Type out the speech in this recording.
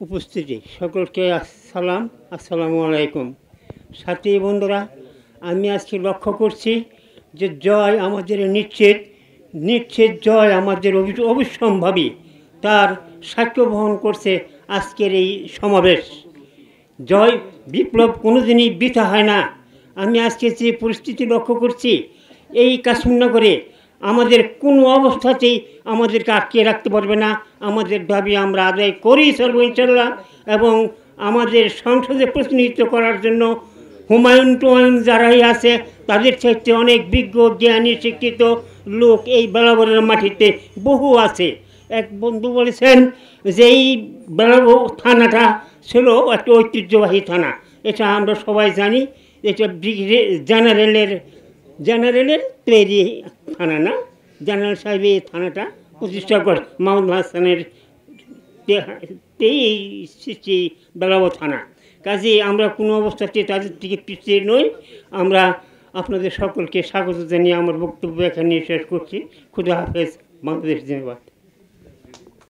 উপস্থিতি সকলকে আসসালামু আলাইকুম। সাথী বন্ধুরা, আমি আজকে লক্ষ্য করছি যে জয় আমাদের নিশ্চিত নিশ্চিত জয় আমাদের অবিসম্ভাবী, তার সাক্ষ্য বহন করছে আজকের এই সমাবেশ। জয় বিপ্লব কোনোদিনই বৃথা হয় না। আমি আজকে যে পরিস্থিতি লক্ষ্য করছি, এই কাশ্মীরনগরে আমাদের কোনো অবস্থাতেই আমাদেরকে আটকে রাখতে পারবে না। আমাদের দাবি আমরা আদায় করেই চলব ইনশাল্লাহ। এবং আমাদের সংসদে প্রতিনিধিত্ব করার জন্য হুমায়ুন টুমায়ুন যারাই আছে, তাদের চাইতে অনেক বিজ্ঞ জ্ঞানী শিক্ষিত লোক এই বেলাবরের মাটিতে বহু আছে। এক বন্ধু বলেছেন যে এই বেলাবর থানাটা ছিল একটা ঐতিহ্যবাহী থানা। এটা আমরা সবাই জানি। এটা জেনারেলের তৈরি থানা না, জেনারেল সাহেব এই থানাটা প্রতিষ্ঠা করে মাহমুদ হাসানের এই সৃষ্টি বেলাবর থানা। কাজে আমরা কোনো অবস্থাতে তাদের থেকে পিছিয়ে নই। আমরা আপনাদের সকলকে স্বাগত জানিয়ে আমার বক্তব্য এখানে শেষ করছি। খুদা হাফেজ। বাংলাদেশ জিন্দাবাদ।